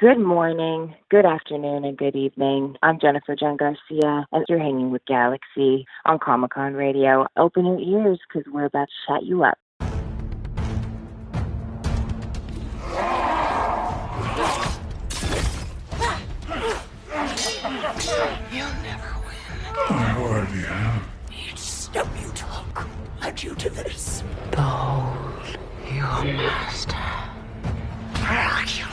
Good morning, good afternoon, and good evening. I'm Cheon Garcia, and you're hanging with Galaxy on Comic-Con Radio. Open your ears, because we're about to shut you up. You'll never win. I already have. Each step you took led you to this. Behold, your master. Dracula.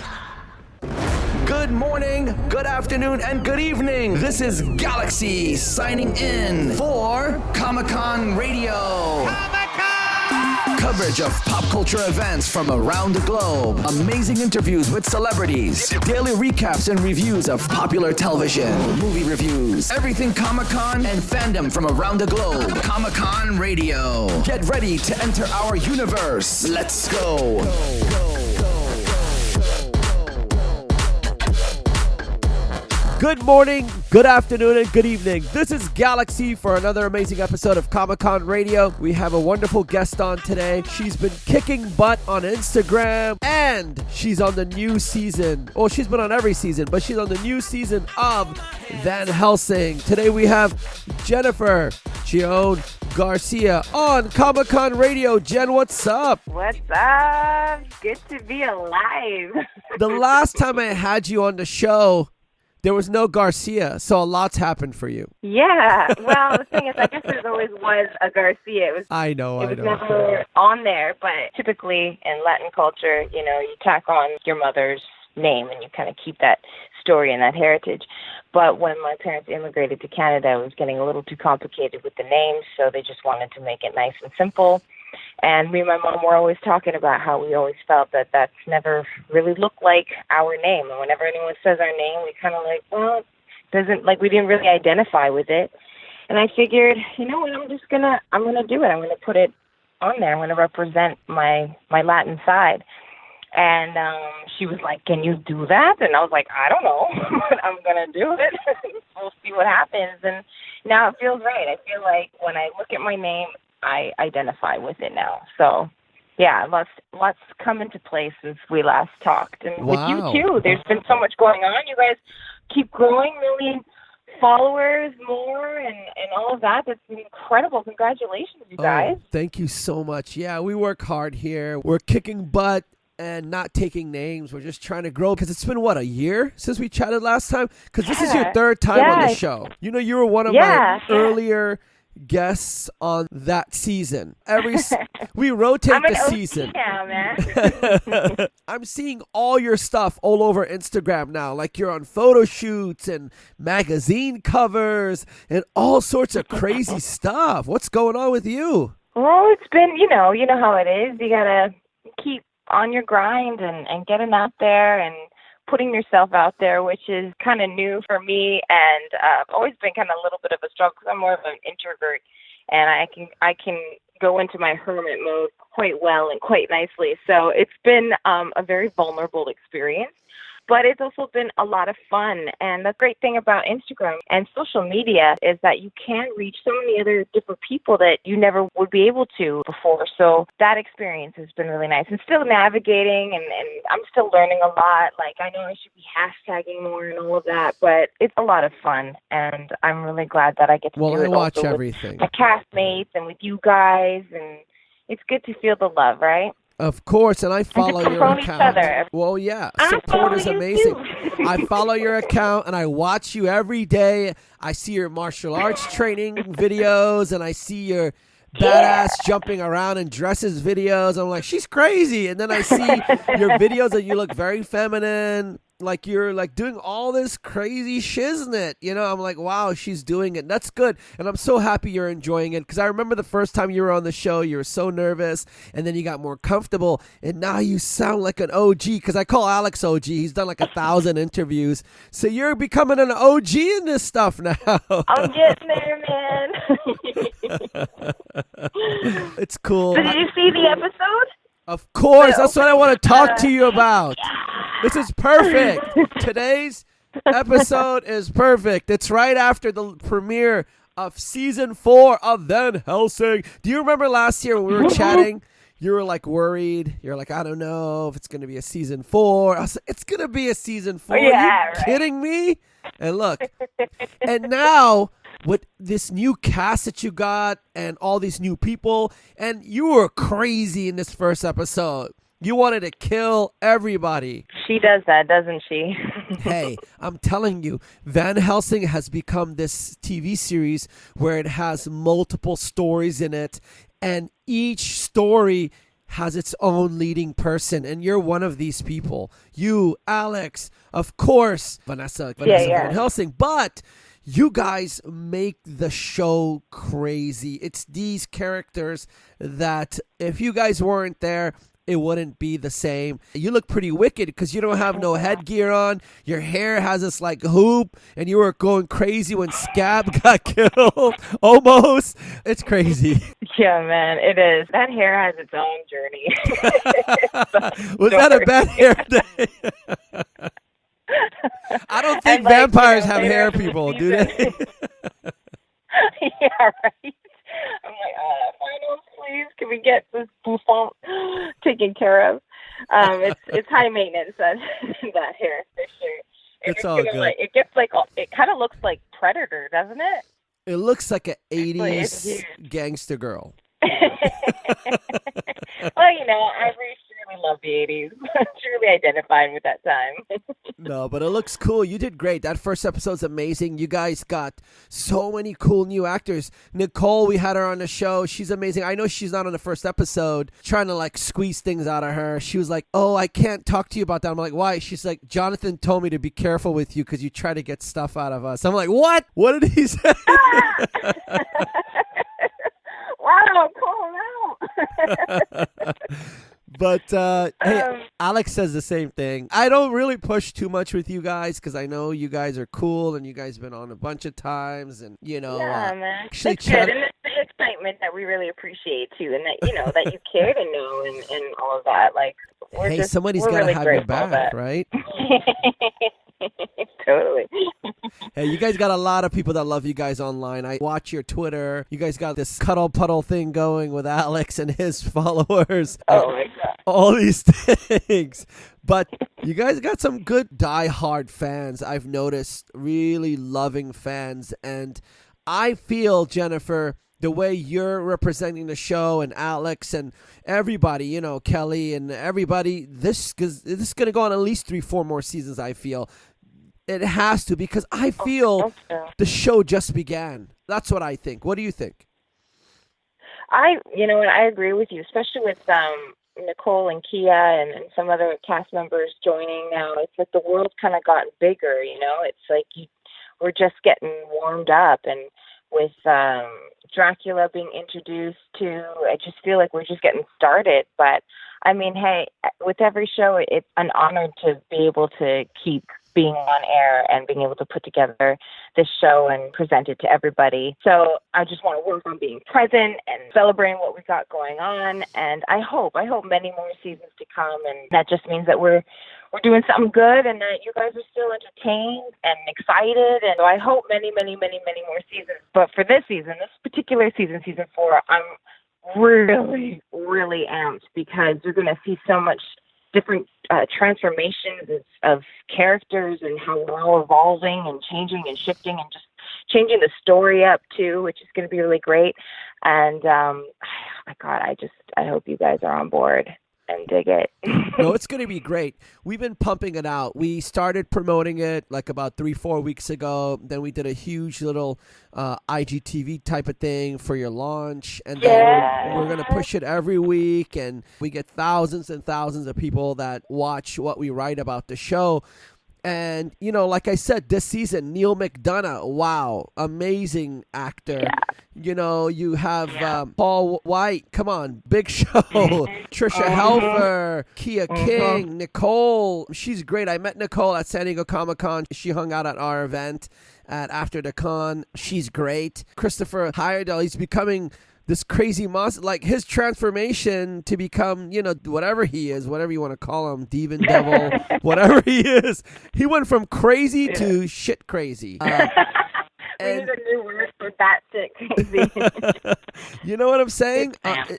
Good morning, good afternoon, and good evening. This is Galaxy signing in for Comic-Con Radio. Coverage of pop culture events from around the globe. Amazing interviews with celebrities. Daily recaps and reviews of popular television. Movie reviews. Everything Comic-Con and fandom from around the globe. Comic-Con Radio. Get ready to enter our universe. Let's go. Good morning, good afternoon, and good evening. This is Galaxy for another amazing episode of Comic-Con Radio. We have a wonderful guest on today. She's been kicking butt on Instagram, and she's on the new season. Well, she's been on every season, but she's on the new season of Van Helsing. Today we have Jennifer Cheon Garcia on Comic-Con Radio. Jen, what's up? What's up? Good to be alive. The last time I had you on the show, there was no Garcia, so a lot's happened for you. Yeah. Well, the thing is, I guess there always was a Garcia. I know. It was never on there, but typically in Latin culture, you tack on your mother's name and you kind of keep that story and that heritage. But when my parents immigrated to Canada, it was getting a little too complicated with the names, so they just wanted to make it nice and simple. And me and my mom were always talking about how we always felt that that's never really looked like our name. And whenever anyone says our name, we kind of like, well, it doesn't, like, we didn't really identify with it. And I figured, you know what, I'm going to do it. I'm going to put it on there. I'm going to represent my Latin side. And she was like, can you do that? And I was like, I don't know, but I'm going to do it. We'll see what happens. And now it feels right. I feel like when I look at my name, I identify with it now. So, yeah, lots come into place since we last talked. And wow. With you, too, there's been so much going on. You guys keep growing, million followers more and all of that. That's incredible. Congratulations, you guys. Thank you so much. Yeah, we work hard here. We're kicking butt and not taking names. We're just trying to grow because it's been, a year since we chatted last time? Because this is your third time on the show. You know, you were one of my earlier guests on that season. We rotate the season. Now, man. I'm seeing all your stuff all over Instagram now. Like you're on photo shoots and magazine covers and all sorts of crazy stuff. What's going on with you? Well, it's been, you know how it is. You gotta keep on your grind and getting out there and putting yourself out there, which is kind of new for me, and I've always been kind of a little bit of a struggle because I'm more of an introvert, and I can go into my hermit mode quite well and quite nicely. So it's been a very vulnerable experience, but it's also been a lot of fun. And the great thing about Instagram and social media is that you can reach so many other different people that you never would be able to before. So that experience has been really nice. And still navigating, and I'm still learning a lot. Like, I know I should be hashtagging more and all of that, but it's a lot of fun. And I'm really glad that I get to do it. I watch also everything. With my castmates and with you guys. And it's good to feel the love, right? Of course, and I follow your account. Well, yeah, support is amazing. I follow your account, and I watch you every day. I see your martial arts training videos, and I see your badass jumping around in dresses videos. I'm like, she's crazy. And then I see your videos that you look very feminine. Like you're like doing all this crazy shiznit, I'm like, wow, she's doing it. That's good. And I'm so happy you're enjoying it because I remember the first time you were on the show, you were so nervous and then you got more comfortable and now you sound like an OG because I call Alex OG. He's done like 1,000 interviews. So you're becoming an OG in this stuff now. I'm getting there, man. It's cool. Did you see the episode? Of course. That's what I want to talk to you about. This is perfect. Today's episode is perfect. It's right after the premiere of season 4 of Van Helsing. Do you remember last year when we were chatting? You were like worried. You're like, I don't know if it's going to be a season 4. I was like, it's going to be a season 4. Yeah, Are you kidding me? And look, and now with this new cast that you got and all these new people, and you were crazy in this first episode. You wanted to kill everybody. She does that, doesn't she? Hey, I'm telling you, Van Helsing has become this TV series where it has multiple stories in it, and each story has its own leading person, and you're one of these people. You, Alex, of course, Vanessa Van Helsing, but you guys make the show crazy. It's these characters that if you guys weren't there, it wouldn't be the same. You look pretty wicked because you don't have no headgear on. Your hair has this like hoop, and you were going crazy when Scab got killed. Almost. It's crazy. Yeah, man, it is. That hair has its own journey. Was that a bad hair day? I don't think vampires have hair, people, do they? Yeah, right. I'm like, finals, please. Can we get this bouffant taken care of? It's high maintenance, that hair, for sure. It's all good. It gets it kind of looks like Predator, doesn't it? It looks like an 80s gangster girl. Well, Ivory really loved the 80s. Truly identified with that time. No, but it looks cool. You did great. That first episode's amazing. You guys got so many cool new actors. Nicole, we had her on the show. She's amazing. I know she's not on the first episode, trying to like squeeze things out of her. She was like, oh, I can't talk to you about that. I'm like, why? She's like, Jonathan told me to be careful with you because you try to get stuff out of us. I'm like, what? What did he say? Wow, call him out. But hey, Alex says the same thing. I don't really push too much with you guys because I know you guys are cool and you guys have been on a bunch of times, and yeah, man, it's good, and it's the excitement that we really appreciate too, and that that you care to know and all of that. Like, somebody's got to really have your back, right? Totally. Hey, you guys got a lot of people that love you guys online. I watch your Twitter. You guys got this cuddle puddle thing going with Alex and his followers. Oh my God. All these things. But you guys got some good diehard fans. I've noticed really loving fans. And I feel, Jennifer, the way you're representing the show and Alex and everybody, Kelly and everybody, this is going to go on at least 3-4 more seasons, I feel. It has to, because I feel the show just began. That's what I think. What do you think? I agree with you, especially with Nicole and Kia and some other cast members joining now. It's like the world's kind of gotten bigger, It's like we're just getting warmed up, and with Dracula being introduced to, I just feel like we're just getting started. But I mean, hey, with every show, it's an honor to be able to keep being on air and being able to put together this show and present it to everybody. So I just want to work on being present and celebrating what we got going on. And I hope many more seasons to come. And that just means that we're doing something good and that you guys are still entertained and excited. And so I hope many, many, many, many more seasons. But for this season, this particular season, season 4, I'm really, really amped because you're going to see so much different transformations of characters and how we're all evolving and changing and shifting and just changing the story up too, which is going to be really great. And oh my God, I hope you guys are on board and dig it. No, it's going to be great. We've been pumping it out. We started promoting it like about 3-4 weeks ago. Then we did a huge little IGTV type of thing for your launch. And then we're going to push it every week. And we get thousands and thousands of people that watch what we write about the show. And, like I said, this season, Neil McDonough, wow, amazing actor. Yeah. You have Paul White, come on, big show. Trisha Helfer, Kia King, Nicole, she's great. I met Nicole at San Diego Comic-Con. She hung out at our event after the con. She's great. Christopher Heyerdahl, he's becoming this crazy monster, like his transformation to become, whatever he is, whatever you want to call him, demon, devil, whatever he is. He went from crazy to shit crazy. We need a new word for batshit crazy. You know what I'm saying?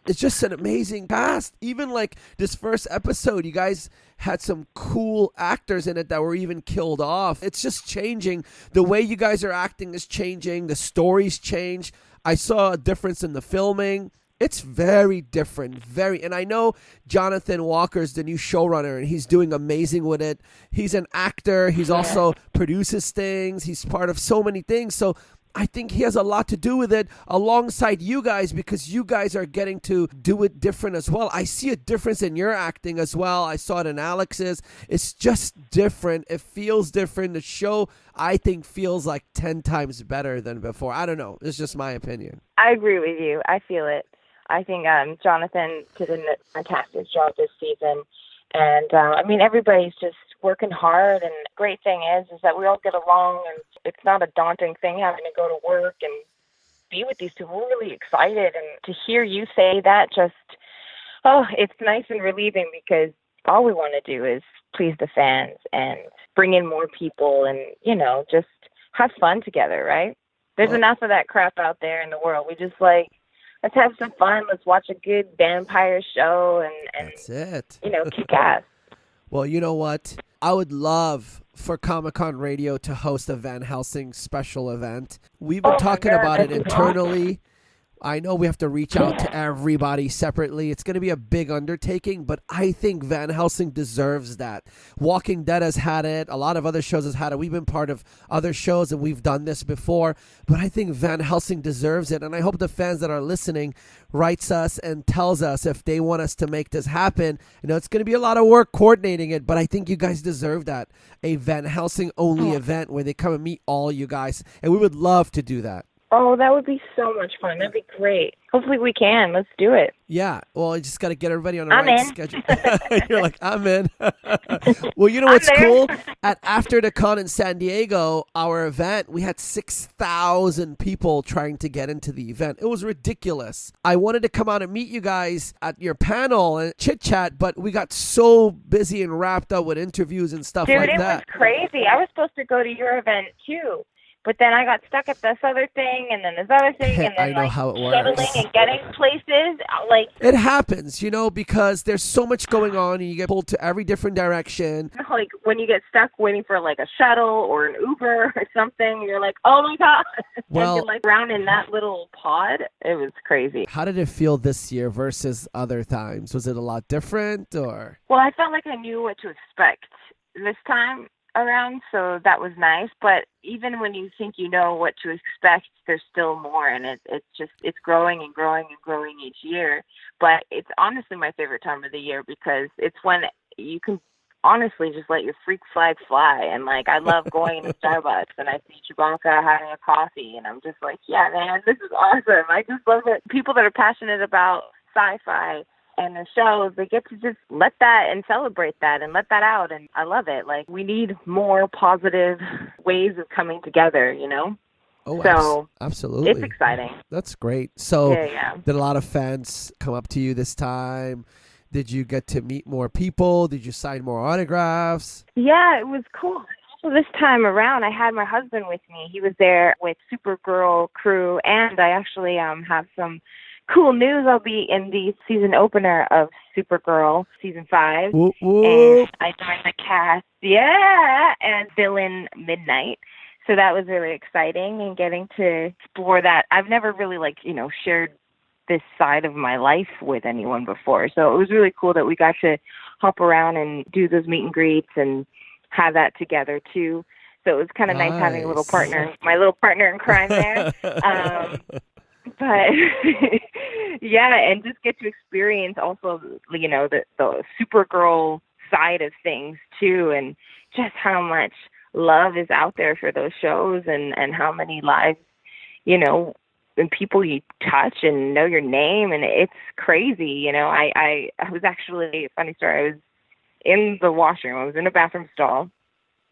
It's just an amazing cast. Even like this first episode, you guys had some cool actors in it that were even killed off. It's just changing. The way you guys are acting is changing. The stories change. I saw a difference in the filming. It's very different, and I know Jonathan Walker's the new showrunner, and he's doing amazing with it. He's an actor. He's also produces things. He's part of so many things. So I think he has a lot to do with it alongside you guys, because you guys are getting to do it different as well. I see a difference in your acting as well. I saw it in Alex's. It's just different. It feels different. The show, I think, feels like 10 times better than before. I don't know. It's just my opinion. I agree with you. I feel it. I think Jonathan did a fantastic job this season. And, I mean, everybody's just working hard. And the great thing is that we all get along. And it's not a daunting thing having to go to work and be with these people. We're really excited. And to hear you say that it's nice and relieving, because all we want to do is please the fans and bring in more people and, just have fun together, right? There's enough of that crap out there in the world. We just let's have some fun. Let's watch a good vampire show and that's it. Kick ass. Well, you know what? I would love for Comic-Con Radio to host a Van Helsing special event. We've been talking about it internally. I know we have to reach out to everybody separately. It's going to be a big undertaking, but I think Van Helsing deserves that. Walking Dead has had it. A lot of other shows has had it. We've been part of other shows and we've done this before, but I think Van Helsing deserves it. And I hope the fans that are listening writes us and tells us if they want us to make this happen. It's going to be a lot of work coordinating it, but I think you guys deserve that. A Van Helsing only event where they come and meet all you guys. And we would love to do that. Oh, that would be so much fun. That'd be great. Hopefully we can. Let's do it. Yeah. Well, you just got to get everybody on the right schedule. You're like, I'm in. Well, you know what's cool? After the con in San Diego, our event, we had 6,000 people trying to get into the event. It was ridiculous. I wanted to come out and meet you guys at your panel and chit-chat, but we got so busy and wrapped up with interviews and stuff like that. Dude, it was crazy. I was supposed to go to your event, too. But then I got stuck at this other thing, and then this other thing, and then I know how it works. Shuttling and getting places. It happens, because there's so much going on, and you get pulled to every different direction. Like when you get stuck waiting for a shuttle or an Uber or something, you're like, oh my god! Well, and you're around in that little pod. It was crazy. How did it feel this year versus other times? Was it a lot different, or? Well, I felt like I knew what to expect this time around, so that was nice. But even when you think you know what to expect, there's still more, and it's growing and growing and growing each year. But it's honestly my favorite time of the year, because it's when you can honestly just let your freak flag fly. And I love going to Starbucks and I see Chewbacca having a coffee, and I'm just like, yeah, man, this is awesome. I just love it. People that are passionate about sci-fi and the shows, they get to just let that and celebrate that and let that out. And I love it. We need more positive ways of coming together, Oh, so absolutely. It's exciting. That's great. So yeah. Did a lot of fans come up to you this time? Did you get to meet more people? Did you sign more autographs? Yeah, it was cool. So this time around, I had my husband with me. He was there with Supergirl crew, and I actually have some cool news. I'll be in the season opener of Supergirl season 5. Whoop, whoop. And I joined the cast. Yeah, and villain Midnight. So that was really exciting, and getting to explore that. I've never really shared this side of my life with anyone before. So it was really cool that we got to hop around and do those meet and greets and have that together too. So it was kind of nice having a little partner, my little partner in crime there. But yeah, and just get to experience also, the Supergirl side of things too, and just how much love is out there for those shows, and how many lives, and people you touch and know your name, and it's crazy. I was actually, funny story, I was in the washroom, I was in a bathroom stall,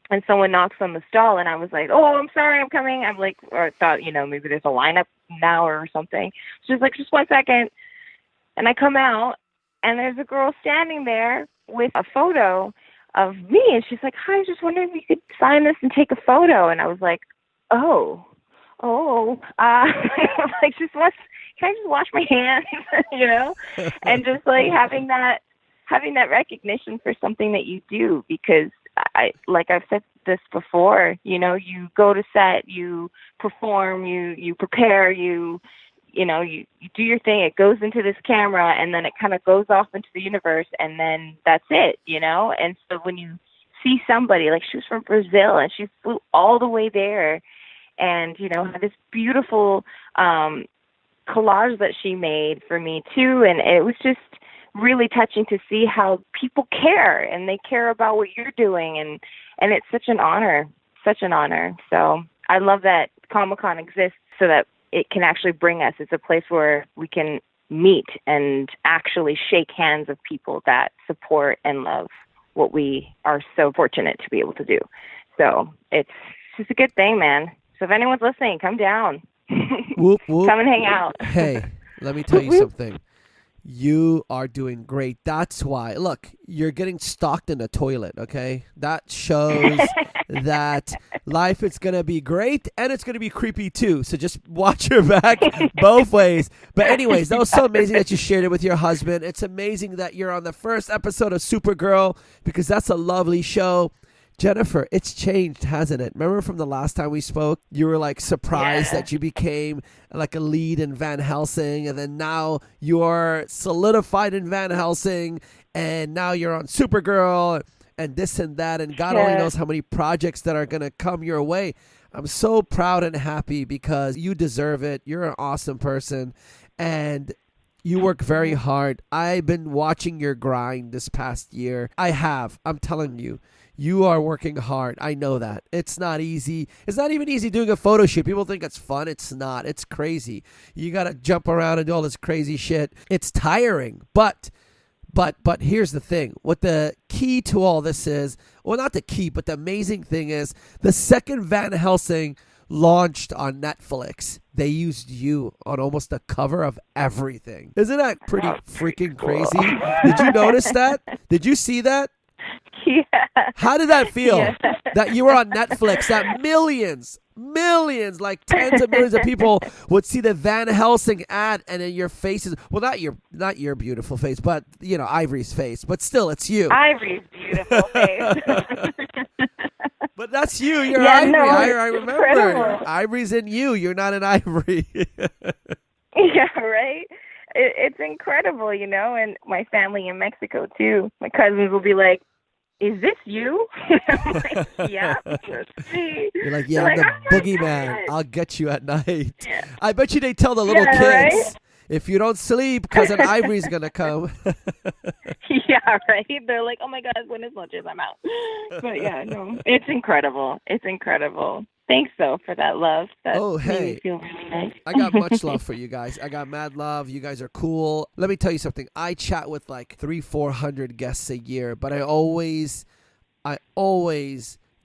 and someone knocks on the stall, and I was like, oh, I'm sorry, I'm coming. I'm like, or I thought, maybe there's a lineup now or something. She's like, just 1 second. And I come out, and there's a girl standing there with a photo of me. And she's like, hi, I was just wondering if you could sign this and take a photo. And I was like, oh, like can I just wash my hands, and just like having that recognition for something that you do, because like I've said this before, you go to set, you perform, you prepare, you do your thing. It goes into this camera, and then it kind of goes off into the universe, and then that's it, And so when you see somebody, like she was from Brazil, and she flew all the way there, and had this beautiful collage that she made for me too, and it was just really touching to see how people care, and they care about what you're doing, and it's such an honor. So I love that Comic-Con exists so that it can actually bring us. It's a place where we can meet and actually shake hands of people that support and love what we are so fortunate to be able to do. So it's just a good thing, man. So if anyone's listening, come down. Whoop, whoop. Come and hang out. Hey, let me tell you something. You are doing great. That's why. Look, you're getting stocked in the toilet, okay? That shows that life is going to be great, and it's going to be creepy too. So just watch your back both ways. But anyways, that was so amazing that you shared it with your husband. It's amazing that you're on the first episode of Supergirl, because that's a lovely show. Jennifer, it's changed, hasn't it? Remember from the last time we spoke, you were like surprised that you became like a lead in Van Helsing, and then now you are solidified in Van Helsing, and now you're on Supergirl and this and that, and God only knows how many projects that are going to come your way. I'm so proud and happy because you deserve it. You're an awesome person, and you work very hard. I've been watching your grind this past year. I'm telling you. You are working hard. I know that. It's not easy. It's not even easy doing a photo shoot. People think it's fun. It's not. It's crazy. You got to jump around and do all this crazy shit. It's tiring. But here's the thing. What the key to all this is, well, not the key, but the amazing thing is the second Van Helsing launched on Netflix, they used you on almost the cover of everything. Isn't that pretty freaking crazy? Did you notice that? Did you see that? Yeah. How did that feel? Yeah. That you were on Netflix, that millions, like tens of millions of people would see the Van Helsing ad, and then your face is, well, not your beautiful face, but Ivory's face, but still it's you. Ivory's beautiful face. But that's you. You're Ivory. No, I remember. incredible. Ivory's in you. You're not an Ivory. Yeah, right? It's incredible, and my family in Mexico, too. My cousins will be like, is this you? I'm like, yeah, it's me. You're like, yeah, I'm the boogeyman. I'll get you at night. Yeah. I bet you they tell the little kids, right? If you don't sleep, Cousin Ivory's going to come. Yeah, right? They're like, oh, my God, when is lunches? I'm out. But, yeah, no, it's incredible. It's incredible. Thanks, though, for that love. That made me feel really nice. I got much love for you guys. I got mad love. You guys are cool. Let me tell you something. I chat with like 300-400 guests a year, but I always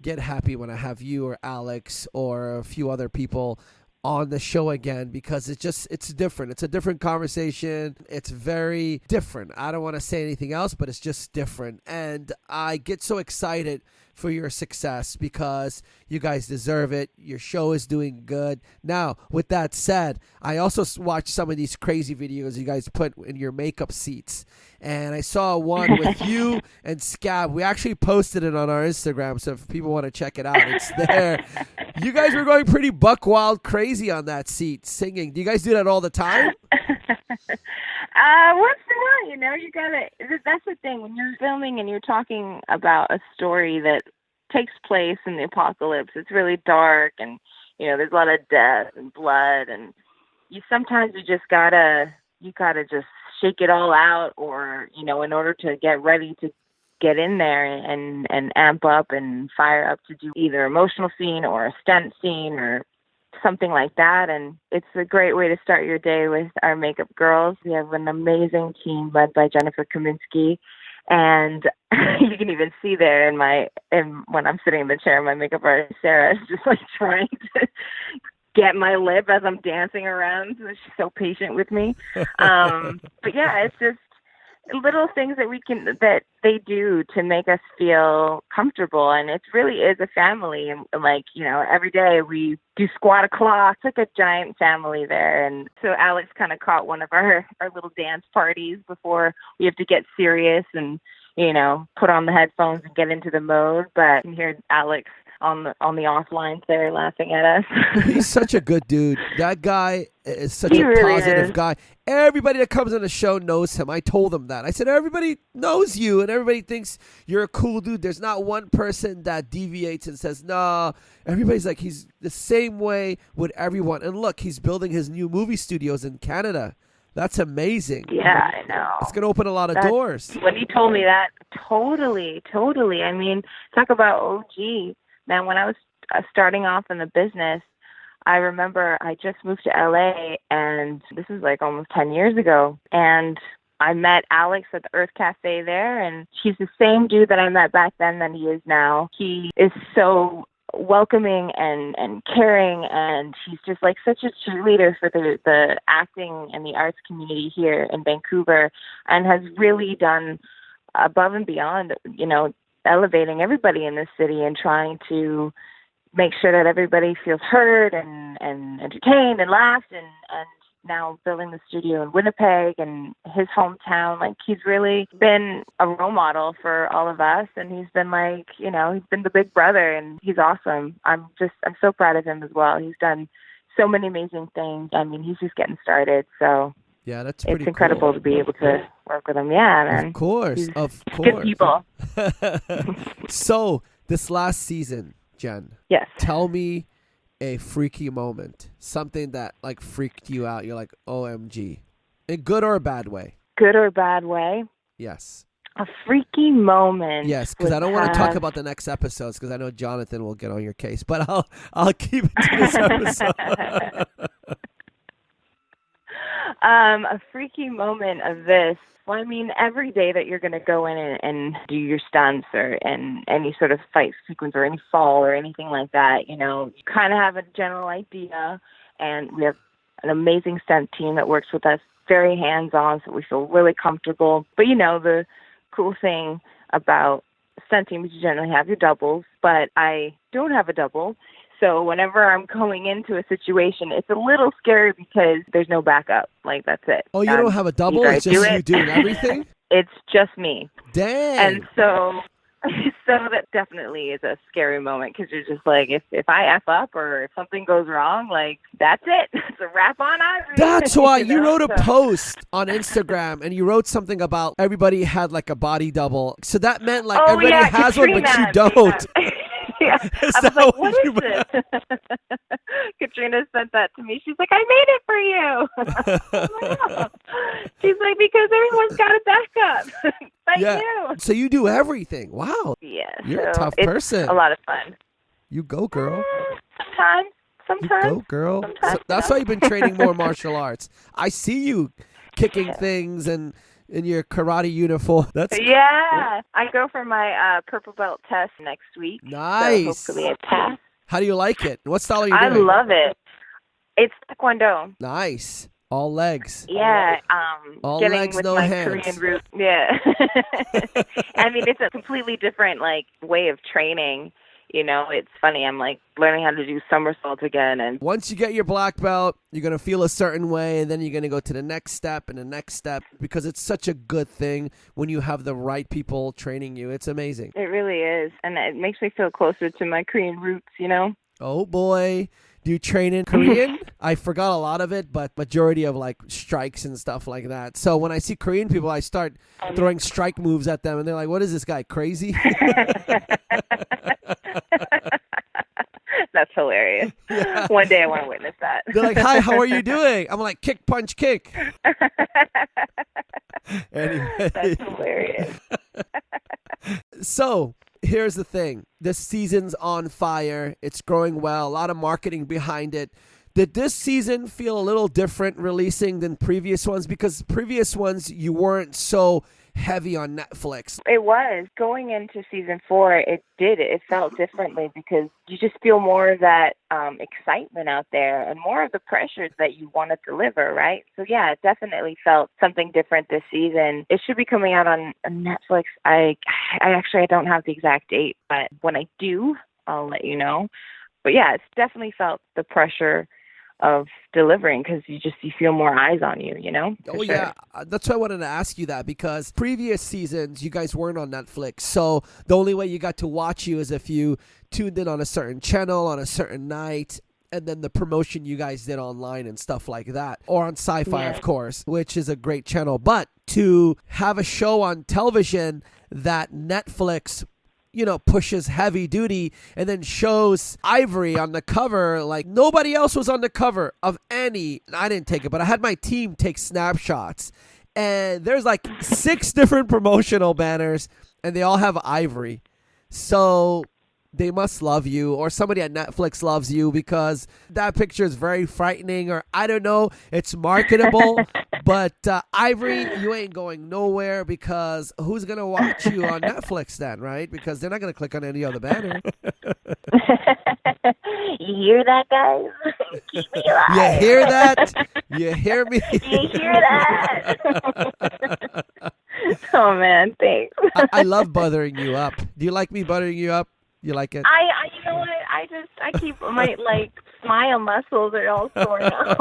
get happy when I have you or Alex or a few other people on the show again, because it's different. It's a different conversation. It's very different. I don't want to say anything else, but it's just different. And I get so excited for your success because you guys deserve it. Your show is doing good. Now, with that said, I also watched some of these crazy videos you guys put in your makeup seats. And I saw one with you and Scab. We actually posted it on our Instagram, so if people want to check it out, it's there. You guys were going pretty buck wild crazy on that seat singing. Do you guys do that all the time? Once in a while, you gotta, that's the thing, when you're filming and you're talking about a story that takes place in the apocalypse, it's really dark, and, there's a lot of death and blood, and sometimes you gotta just shake it all out, or, in order to get ready to get in there and amp up and fire up to do either emotional scene or a stunt scene or something like that. And it's a great way to start your day with our makeup girls. We have an amazing team led by Jennifer Kaminsky, and you can even see there when I'm sitting in the chair, my makeup artist Sarah is just like trying to get my lip as I'm dancing around. So she's so patient with me. But yeah, it's just little things that they do to make us feel comfortable. And it really is a family. And like, every day we do squat o'clock. It's like a giant family there. And so Alex kind of caught one of our little dance parties before we have to get serious and, put on the headphones and get into the mode. But you can hear Alex on the offline there laughing at us. He's such a good dude. That guy is such a really positive is. guy. Everybody that comes on the show knows him. I told him that. I said, everybody knows you and everybody thinks you're a cool dude. There's not one person that deviates and says, no. Everybody's like, he's the same way with everyone. And look, he's building his new movie studios in Canada. That's amazing. Yeah, I know. It's going to open a lot of doors. When he told me that, totally. I mean, talk about OG. Man, when I was starting off in the business, I remember I just moved to LA, and this is like almost 10 years ago. And I met Alex at the Earth Cafe there, and he's the same dude that I met back then than he is now. He is so welcoming and caring, and he's just like such a cheerleader for the acting and the arts community here in Vancouver, and has really done above and beyond, elevating everybody in this city and trying to make sure that everybody feels heard and entertained and laughed, and now building the studio in Winnipeg and his hometown. Like, he's really been a role model for all of us, and he's been like, he's been the big brother, and he's awesome. I'm so proud of him as well. He's done so many amazing things. I mean, he's just getting started, so yeah, that's pretty it's incredible cool to be able to work with him. Yeah, man. Of course. Good people. So, this last season, Jen. Yes. Tell me a freaky moment. Something that like freaked you out. You're like, OMG. In good or a bad way? Good or bad way? Yes. A freaky moment. Yes, because I don't want to talk about the next episodes because I know Jonathan will get on your case. But I'll keep it to this episode. A freaky moment of this. Well, I mean, every day that you're going to go in and do your stunts or and any sort of fight sequence or any fall or anything like that, you kind of have a general idea. And we have an amazing stunt team that works with us, very hands-on, so we feel really comfortable. But, the cool thing about stunt team is you generally have your doubles, but I don't have a double. So whenever I'm going into a situation, it's a little scary because there's no backup. Like, that's it. Oh, you don't have a double? It's just you doing everything? It's just me. Damn. And so that definitely is a scary moment because you're just like, if I F up or if something goes wrong, like, that's it. It's a wrap on Ivory. That's why you wrote a post on Instagram and you wrote something about everybody had like a body double. So that meant like everybody has Katrina, one, but you don't. Yeah. I was like, what is this? Katrina sent that to me. She's like, I made it for you. Wow. She's like, because everyone's got a backup. Thank you. So you do everything. Wow. Yeah. You're a tough person. A lot of fun. You go, girl. Sometimes. You go, girl. Sometimes, that's why you've been training more martial arts. I see you kicking things and in your karate uniform. Yeah. I go for my purple belt test next week. Nice. So hopefully I pass. How do you like it? What style are you doing? I love it. It's Taekwondo. Nice. All legs. Yeah. All getting legs, with no my hands. Korean root. Yeah. I mean, it's a completely different way of training. It's funny. I'm like learning how to do somersaults again. And once you get your black belt, you're going to feel a certain way, and then you're going to go to the next step and the next step because it's such a good thing when you have the right people training you. It's amazing. It really is. And it makes me feel closer to my Korean roots, Oh, boy. Do you train in Korean? I forgot a lot of it, but majority of like strikes and stuff like that. So when I see Korean people, I start throwing strike moves at them, and they're like, what is this guy, crazy? That's hilarious. Yeah. One day I want to witness that. They're like, hi, how are you doing? I'm like, kick, punch, kick. Anyway. That's hilarious. So here's the thing. This season's on fire. It's growing well. A lot of marketing behind it. Did this season feel a little different releasing than previous ones? Because previous ones, you weren't so heavy on Netflix. It was. Going into season 4, it felt differently because you just feel more of that excitement out there and more of the pressures that you want to deliver, right? So yeah, it definitely felt something different this season. It should be coming out on Netflix. I don't have the exact date, but when I do, I'll let you know. But yeah, it's definitely felt the pressure of delivering because you feel more eyes on you, you know? Oh, sure. Yeah. That's why I wanted to ask you that, because previous seasons, you guys weren't on Netflix. So the only way you got to watch you is if you tuned in on a certain channel on a certain night, and then the promotion you guys did online and stuff like that. Or on Syfy, of course, which is a great channel. But to have a show on television that Netflix pushes heavy duty and then shows Ivory on the cover like nobody else was on the cover of any. I didn't take it, but I had my team take snapshots. And there's like 6 different promotional banners and they all have Ivory. So they must love you, or somebody at Netflix loves you, because that picture is very frightening, or I don't know, it's marketable. But Ivory, you ain't going nowhere, because who's going to watch you on Netflix then, right? Because they're not going to click on any other banner. You hear that, guys? Keep me alive. You hear that? You hear me? You hear that? Oh, man, thanks. I love buttering you up. Do you like me buttering you up? You like it? You know what? I keep my smile muscles are all sore now.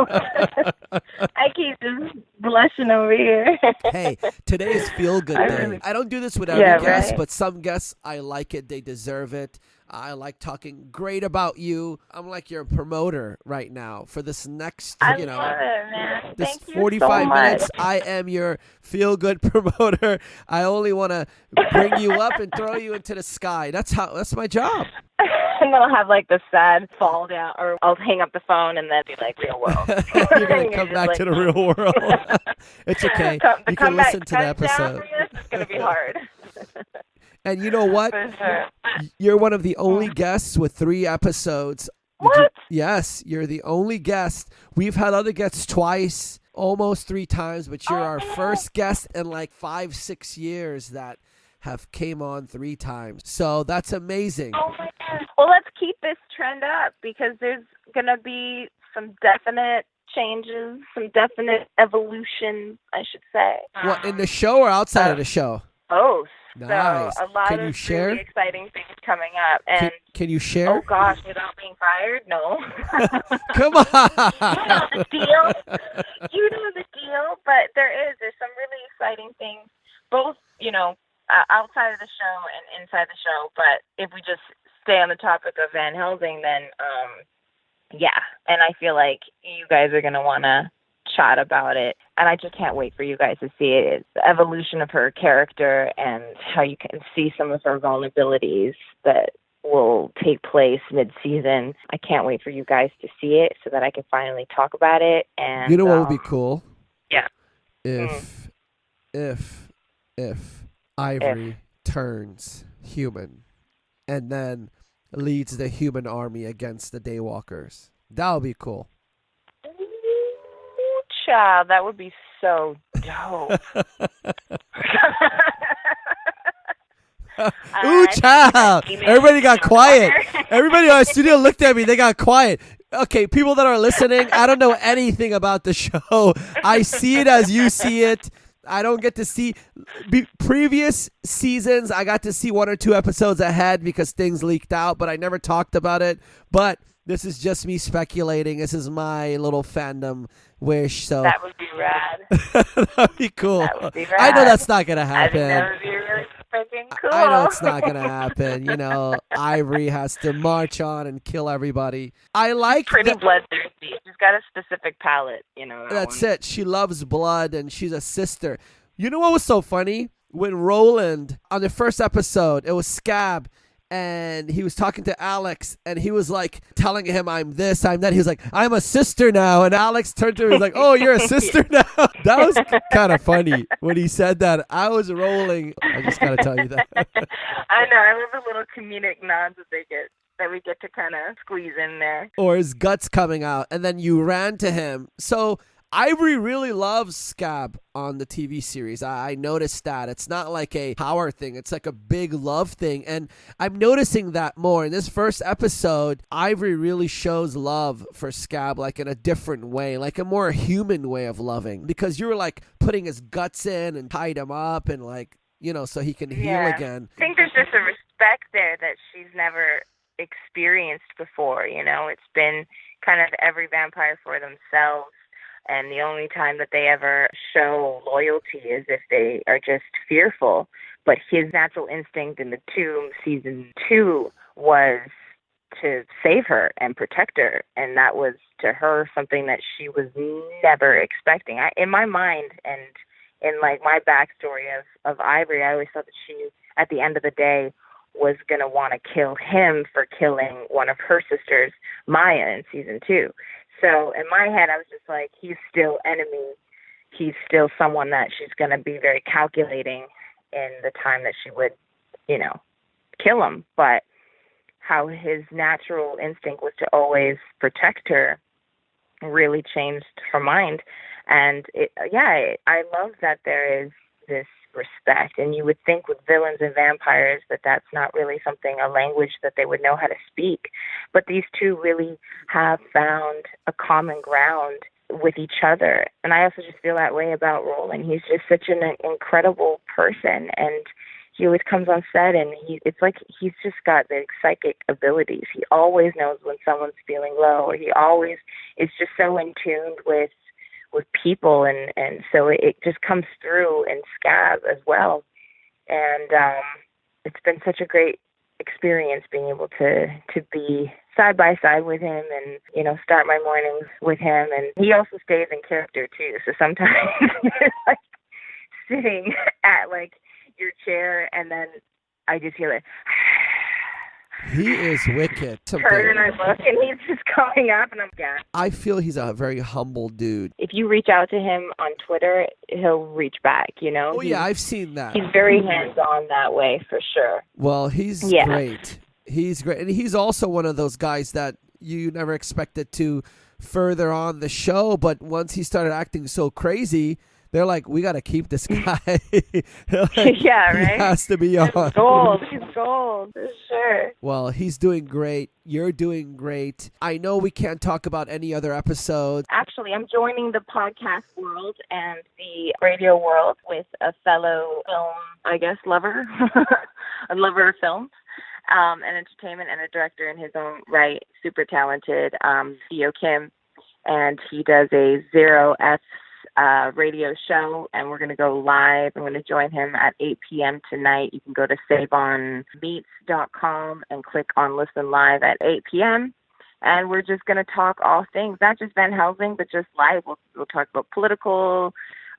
I keep just blushing over here. Hey, today is feel good day. I don't do this with every guest, right? But some guests, I like it. They deserve it. I like talking great about you. I'm like your promoter right now for this next, love it, man. this Thank 45 you so minutes. much. I am your feel-good promoter. I only want to bring you up and throw you into the sky. That's my job. And then I'll have like the sad fall down, or I'll hang up the phone and then be like, real world. You're going to come back to the real world. It's okay. You can listen to the episode. It's going to be hard. And you know what? Sure. You're one of the only guests with 3 episodes. What? Yes, you're the only guest. We've had other guests twice, almost 3 times, but you're our first guest in like 5-6 years that have came on 3 times. So that's amazing. Oh my God. Well, let's keep this trend up, because there's going to be some definite changes, some definite evolution, I should say. What, in the show or outside of the show? Both. Nice. So a lot Can of you share? really exciting things coming up. And can you share? Oh gosh, without being fired? No. Come on. You know the deal. You know the deal. But there's some really exciting things, both outside of the show and inside the show. But if we just stay on the topic of Van Helsing, then yeah. And I feel like you guys are gonna want to chat about it, and I just can't wait for you guys to see it. It's the evolution of her character and how you can see some of her vulnerabilities that will take place mid-season. I can't wait for you guys to see it so that I can finally talk about it. And you know what would be cool? Yeah. If Ivory turns human and then leads the human army against the Daywalkers. That would be cool. Child, that would be so dope. Ooh, child. Everybody got quiet. Everybody in our studio looked at me. They got quiet. Okay, people that are listening, I don't know anything about the show. I see it as you see it. I don't get to see previous seasons. I got to see 1 or 2 episodes ahead because things leaked out, but I never talked about it. But this is just me speculating. This is my little fandom wish. So that would be rad. That'd be cool. That would be rad. I know that's not gonna happen. I think that would be really freaking cool. I know it's not gonna happen. Ivory has to march on and kill everybody. I like pretty bloodthirsty. She's got a specific palate. That's it. She loves blood and she's a sister. You know what was so funny? When Roland on the first episode, it was Scab. And he was talking to Alex, and he was like telling him, I'm this, I'm that. He was like, I'm a sister now. And Alex turned to him and was like, oh, you're a sister now? That was kind of funny when he said that. I was rolling. I just got to tell you that. I know. I love the little comedic nods that they get that we get to kind of squeeze in there. Or his guts coming out, and then you ran to him. So Ivory really loves Scab on the TV series. I noticed that. It's not like a power thing. It's like a big love thing. And I'm noticing that more. In this first episode, Ivory really shows love for Scab like in a different way, like a more human way of loving. Because you were like putting his guts in and tied him up and like, you know, so he can heal again. I think there's just a respect there that she's never experienced before, you know. It's been kind of every vampire for themselves. And the only time that they ever show loyalty is if they are just fearful. But his natural instinct in the Tomb season 2 was to save her and protect her. And that was, to her, something that she was never expecting. In my mind and in like my backstory of Ivory, I always thought that she, at the end of the day, was going to want to kill him for killing one of her sisters, Maya, in season 2. So in my head, I was just like, he's still enemy. He's still someone that she's going to be very calculating in the time that she would, you know, kill him. But how his natural instinct was to always protect her really changed her mind. And I love that there is this respect. And you would think with villains and vampires that that's not really something, a language that they would know how to speak. But these two really have found a common ground with each other. And I also just feel that way about Roland. He's just such an incredible person. And he always comes on set and it's like he's just got the psychic abilities. He always knows when someone's feeling low, or he always is just so in tune with people, and so it just comes through in Scab as well. And it's been such a great experience being able to be side by side with him and, you know, start my mornings with him. And he also stays in character too. So sometimes you're like sitting at like your chair and then I just hear like, he is wicked. Turn and I look, and he's just coming up, and I'm gassed. I feel he's a very humble dude. If you reach out to him on Twitter, he'll reach back, you know? Oh, yeah, I've seen that. He's very hands-on that way, for sure. Well, he's great. He's great. And he's also one of those guys that you never expected to further on the show, but once he started acting so crazy, they're like, we got to keep this guy. Like, yeah, right? He has to be on. He's gold. He's gold, for sure. Well, he's doing great. You're doing great. I know we can't talk about any other episodes. Actually, I'm joining the podcast world and the radio world with a fellow film, I guess, lover, a lover of films, an entertainment and a director in his own right, super talented, Theo Kim. And he does a Zero F radio show, and we're going to go live. I'm going to join him at 8 p.m. tonight. You can go to saveonmeets.com and click on listen live at 8 p.m. And we're just going to talk all things, not just Van Helsing, but just live. We'll talk about political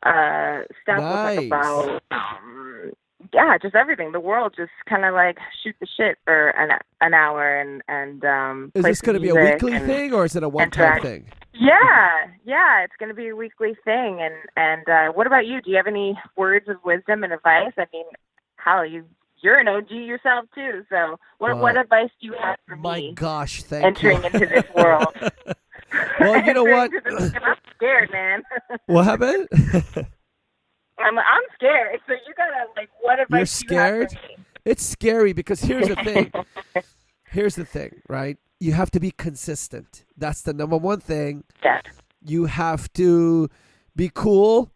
stuff. Nice. We'll talk about just everything. The world, just kind of like shoot the shit for an hour and is this going to be a weekly thing, or is it a one-time thing? Yeah, it's going to be a weekly thing. And what about you? Do you have any words of wisdom and advice? I mean, Hal, you're an OG yourself too. So what advice do you have for me? My gosh, thank entering you. into this world. Well, you know what? I'm scared, man. What happened? I'm scared. So you gotta what advice? You're scared? Do you have for me? It's scary because here's the thing. Here's the thing, right? You have to be consistent. That's the number one thing. Yeah. You have to be cool.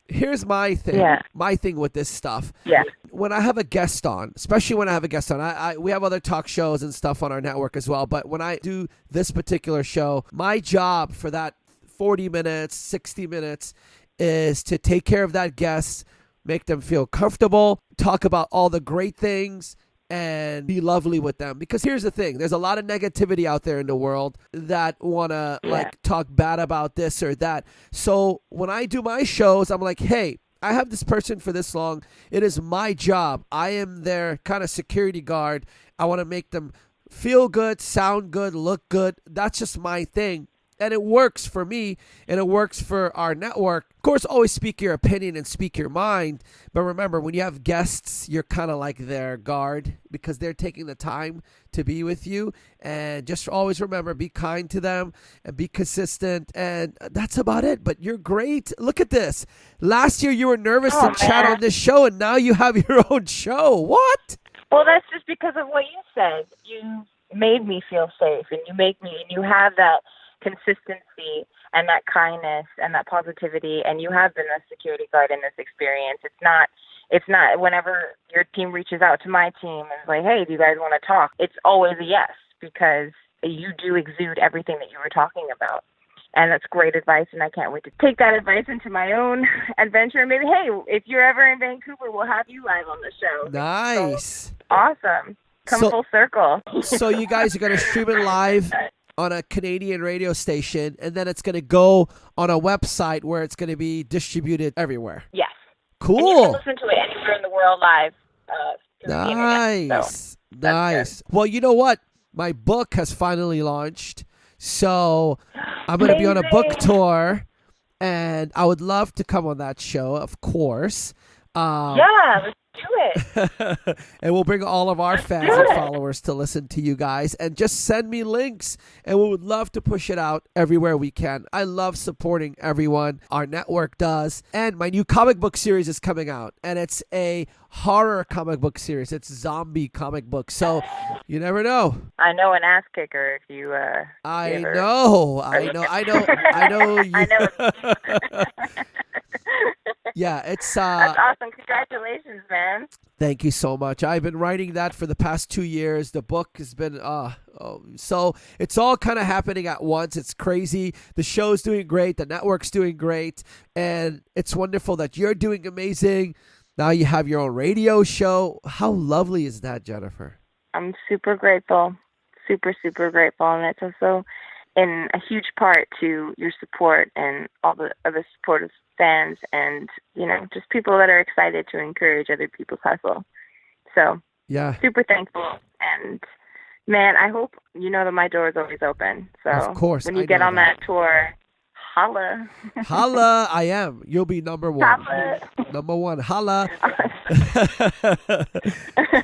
Here's my thing. Yeah. My thing with this stuff. Yeah. When I have a guest on, especially when I have a guest on, we have other talk shows and stuff on our network as well. But when I do this particular show, my job for that 40 minutes, 60 minutes is to take care of that guest, make them feel comfortable, talk about all the great things, and be lovely with them. Because here's the thing. There's a lot of negativity out there in the world that want to talk bad about this or that. So when I do my shows, I'm like, hey, I have this person for this long. It is my job. I am their kind of security guard. I want to make them feel good, sound good, look good. That's just my thing. And it works for me, and it works for our network. Of course, always speak your opinion and speak your mind. But remember, when you have guests, you're kind of like their guard because they're taking the time to be with you. And just always remember, be kind to them and be consistent. And that's about it. But you're great. Look at this. Last year, you were nervous to chat on this show, and now you have your own show. What? Well, that's just because of what you said. You made me feel safe, and you have that consistency and that kindness and that positivity, and you have been a security guard in this experience. It's not whenever your team reaches out to my team and is like, hey, do you guys want to talk? It's always a yes, because you do exude everything that you were talking about. And that's great advice, and I can't wait to take that advice into my own adventure. Maybe, hey, if you're ever in Vancouver, we'll have you live on the show. Nice. So, awesome. Come full circle. So you guys are going to stream it live on a Canadian radio station, and then it's going to go on a website where it's going to be distributed everywhere. Yes. Cool. And you can listen to it anywhere in the world live. Nice. Nice. Well, you know what? My book has finally launched. So I'm going to be on a book tour, and I would love to come on that show, of course. Yeah, let's do it. And we'll bring all of our fans and followers to listen to you guys. And just send me links, and we would love to push it out everywhere we can. I love supporting everyone. Our network does. And my new comic book series is coming out, and it's a horror comic book series. It's zombie comic book. So you never know. I know an ass kicker if you I know you. I know. Yeah, it's that's awesome. Congratulations, man. Thank you so much. I've been writing that for the past 2 years. The book has been so it's all kind of happening at once. It's crazy. The show's doing great. The network's doing great. And it's wonderful that you're doing amazing. Now you have your own radio show. How lovely is that, Jennifer? I'm super grateful. Super, super grateful. And it's also in a huge part to your support and all the other supportive fans and, just people that are excited to encourage other people's hustle. So, yeah, super thankful. And, man, I hope you know that my door is always open. So, of course, when you get on that tour, holla. Holla, I am. You'll be number one. Holla. Number one, holla.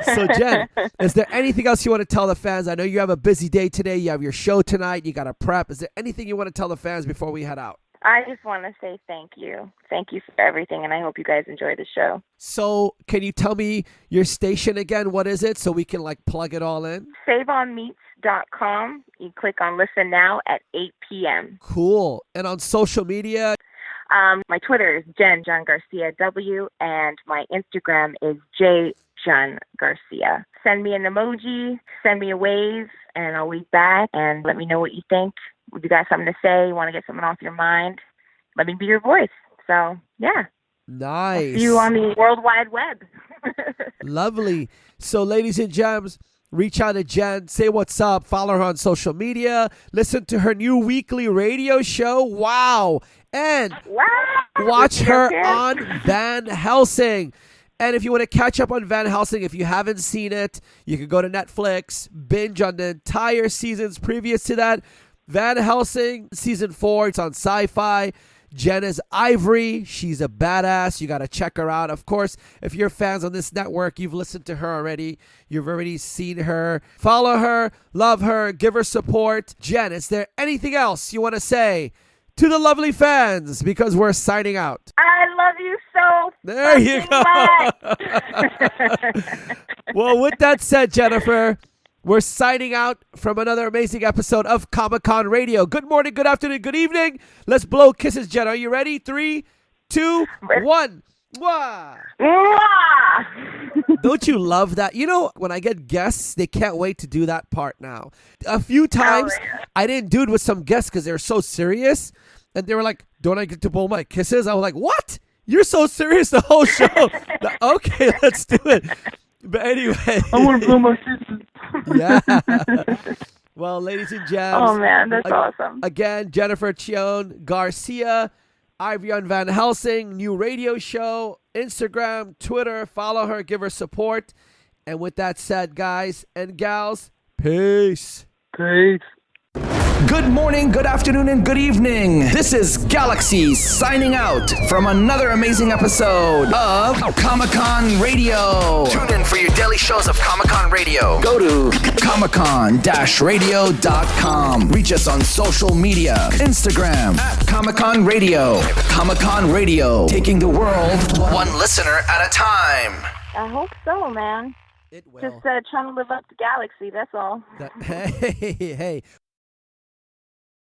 So, Jen, is there anything else you want to tell the fans? I know you have a busy day today. You have your show tonight. You got to prep. Is there anything you want to tell the fans before we head out? I just want to say thank you. Thank you for everything, and I hope you guys enjoy the show. So can you tell me your station again? What is it so we can plug it all in? SaveOnMeats.com. You click on Listen Now at 8 p.m. Cool. And on social media? My Twitter is Cheon Garcia W, and my Instagram is Cheon Garcia. Send me an emoji, send me a wave, and I'll wave back, and let me know what you think. If you got something to say, you want to get something off your mind, let me be your voice. So, yeah. Nice. I'll see you on the World Wide Web. Lovely. So, ladies and gems, reach out to Jen, say what's up, follow her on social media, listen to her new weekly radio show. Wow. And watch her on Van Helsing. And if you want to catch up on Van Helsing, if you haven't seen it, you can go to Netflix, binge on the entire seasons previous to that. Van Helsing, season 4, it's on Syfy. Jen is Ivory. She's a badass. You got to check her out. Of course, if you're fans on this network, you've listened to her already. You've already seen her. Follow her, love her, give her support. Jen, is there anything else you want to say to the lovely fans? Because we're signing out. I love you so There you go. Well, with that said, Jennifer, we're signing out from another amazing episode of Comic-Con Radio. Good morning, good afternoon, good evening. Let's blow kisses, Jen. Are you ready? 3, 2, 1. Mwah! Don't you love that? When I get guests, they can't wait to do that part now. A few times, I didn't do it with some guests because they were so serious. And they were like, don't I get to blow my kisses? I was like, what? You're so serious the whole show. Okay, let's do it. But anyway. I want to blow my kisses. Yeah. Well, ladies and gents. Oh, man, that's awesome. Again, Jennifer Cheon Garcia, Ivory on Van Helsing, new radio show, Instagram, Twitter. Follow her, give her support. And with that said, guys and gals, peace. Peace. Good morning, good afternoon, and good evening. This is Galaxy signing out from another amazing episode of Comic-Con Radio. Tune in for your daily shows of Comic-Con Radio. Go to comicon-radio.com. Reach us on social media, Instagram at Comic-Con Radio. Comic-Con Radio, taking the world one listener at a time. I hope so, man. It will. Just trying to live up to Galaxy, that's all. Hey.